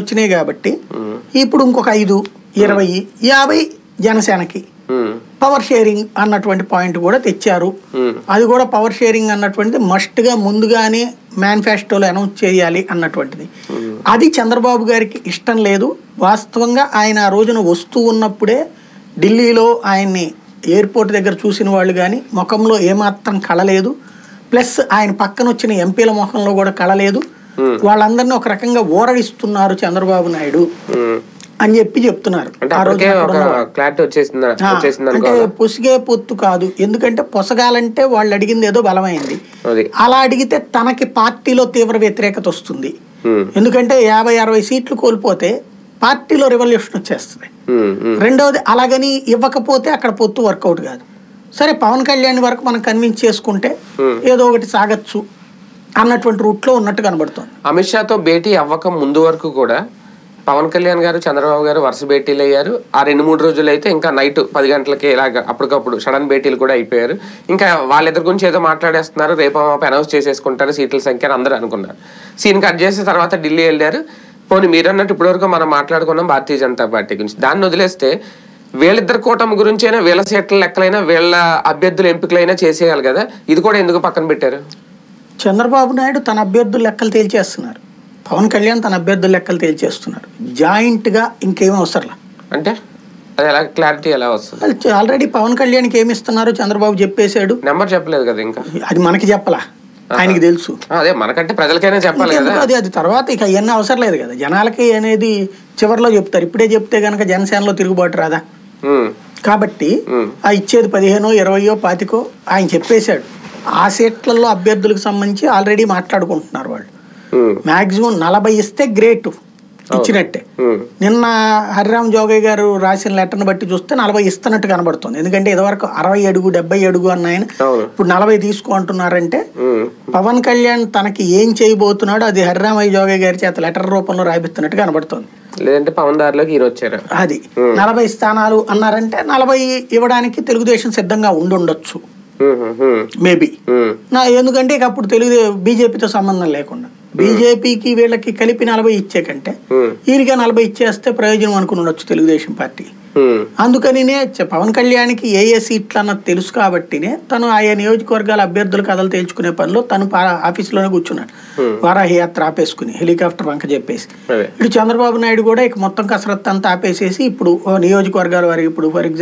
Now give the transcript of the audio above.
వచ్చినాయి కాబట్టి ఇప్పుడు ఇంకొక 5, 20, 50 జనసేనకి పవర్ షేరింగ్ అన్నటువంటి పాయింట్ కూడా తెచ్చారు. అది కూడా పవర్ షేరింగ్ అన్నటువంటిది మస్ట్గా ముందుగానే మేనిఫెస్టోలో అనౌన్స్ చేయాలి అన్నటువంటిది. అది చంద్రబాబు గారికి ఇష్టం లేదు. వాస్తవంగా ఆయన ఆ రోజున వస్తూ ఉన్నప్పుడే ఢిల్లీలో ఆయన్ని ఎయిర్పోర్ట్ దగ్గర చూసిన వాళ్ళు కానీ ముఖంలో ఏమాత్రం కళ లేదు. ప్లస్ ఆయన పక్కన వచ్చిన ఎంపీల ముఖంలో కూడా కళ లేదు. వాళ్ళందరినీ ఒక రకంగా ఊరడిస్తున్నారు చంద్రబాబు నాయుడు అని చెప్తున్నారు. అంటే పొసిగే పొత్తు కాదు, ఎందుకంటే పొసగాలంటే వాళ్ళు అడిగింది ఏదో బలమైంది. అలా అడిగితే తనకి పార్టీలో తీవ్ర వ్యతిరేకత వస్తుంది. ఎందుకంటే 50-60 సీట్లు కోల్పోతే పార్టీలో రెవల్యూషన్ వచ్చేస్తుంది. రెండవది అలాగని ఇవ్వకపోతే అక్కడ పొత్తు వర్కౌట్ కాదు. సరే పవన్ కళ్యాణ్ వరకు మనం కన్విన్స్ చేసుకుంటే ఏదో ఒకటి సాగచ్చు అన్నటువంటి రూట్లో ఉన్నట్టు కనబడుతుంది. అమిత్ షాతో భేటీ అవ్వక ముందు వరకు కూడా పవన్ కళ్యాణ్ గారు చంద్రబాబు గారు వరుస భేటీలు అయ్యారు. ఆ 2-3 రోజులు అయితే ఇంకా నైట్ 10 గంటలకి ఇలాగ అప్పటికప్పుడు సడన్ భేటీలు కూడా అయిపోయారు. ఇంకా వాళ్ళిద్దరి గురించి ఏదో మాట్లాడేస్తున్నారు, రేపు అనౌన్స్ చేసేసుకుంటారు సీట్ల సంఖ్య అని అందరూ అనుకున్నారు. సీన్ కట్ చేసిన తర్వాత ఢిల్లీ వెళ్ళారు. పోనీ మీరు అన్నట్టు ఇప్పటివరకు మనం మాట్లాడుకున్నాం భారతీయ జనతా పార్టీ గురించి. దాన్ని వదిలేస్తే వీళ్ళిద్దరు కూటమి గురించి అయినా వీళ్ళ సీట్ల లెక్కలైనా వీళ్ళ అభ్యర్థుల ఎంపికలైనా చేసేయాలి కదా, ఇది కూడా ఎందుకు పక్కన పెట్టారు? చంద్రబాబు నాయుడు తన అభ్యర్థుల లెక్కలు తేల్చేస్తున్నారు, పవన్ కళ్యాణ్ తన అభ్యర్థుల లెక్కలు తేల్చేస్తున్నారు. జాయింట్గా ఇంకేం అవసరంలా. అంటే అది ఎలా క్లారిటీ ఎలా వస్తుంది? ఆల్రెడీ పవన్ కళ్యాణ్కి ఏమి ఇస్తున్నారు చంద్రబాబు చెప్పేశాడు. నెంబర్ చెప్పలేదు కదా ఇంకా. అది మనకి చెప్పలా, ఆయనకి తెలుసు. అదే మనకంటే ప్రజలకైనా చెప్పాలి కదా. అది తర్వాత ఇక అవన్నీ అవసరం లేదు కదా, జనాలకి అనేది చివరిలో చెప్తారు. ఇప్పుడే చెప్తే కనుక జనసేనలో తిరుగుబాటు రాదా? కాబట్టి ఆ ఇచ్చేది 15, 20, 25 ఆయన చెప్పేశాడు. ఆ సీట్లలో అభ్యర్థులకు సంబంధించి ఆల్రెడీ మాట్లాడుకుంటున్నారు వాళ్ళు. మాక్సిమం 40 ఇస్తే గ్రేట్, ఇచ్చినట్టే. నిన్న హరిరామ్ జోగయ్య గారు రాసిన లెటర్ని బట్టి చూస్తే 40 ఇస్తున్నట్టు కనబడుతుంది. ఎందుకంటే ఇదివరకు 60 అడుగు 70 అడుగు అన్నాయని ఇప్పుడు 40 తీసుకో అంటున్నారంటే పవన్ కళ్యాణ్ తనకి ఏం చేయబోతున్నాడో అది హరిరామయ్య జోగయ్య గారి చేత లెటర్ రూపంలో రాయిస్తున్నట్టు కనబడుతుంది. లేదంటే పవన్ దారిలోకి ఈరోజు వచ్చారు. అది 40 స్థానాలు అన్నారంటే 40 ఇవ్వడానికి తెలుగుదేశం సిద్ధంగా ఉండొచ్చు మేబీ. ఎందుకంటే ఇక అప్పుడు బీజేపీతో సంబంధం లేకుండా బీజేపీకి వీళ్ళకి కలిపి 40 ఇచ్చే కంటే ఈయనగా 40 ఇచ్చేస్తే ప్రయోజనం అనుకుని ఉండొచ్చు తెలుగుదేశం పార్టీ. అందుకనినే పవన్ కళ్యాణ్కి ఏ సీట్లు అన్నది తెలుసు కాబట్టినే తను ఆయా నియోజకవర్గాల అభ్యర్థుల కథలు తేల్చుకునే పనిలో తను ఆఫీసులోనే కూర్చున్నాడు, వారాహి యాత్ర ఆపేసుకుని హెలికాప్టర్ వంక చెప్పేసి. ఇప్పుడు చంద్రబాబు నాయుడు కూడా ఇక మొత్తం కసరత్తు అంతా ఆపేసేసి ఇప్పుడు నియోజకవర్గాల వారికి ఇప్పుడు ఫర్ ఎగ్జాంపుల్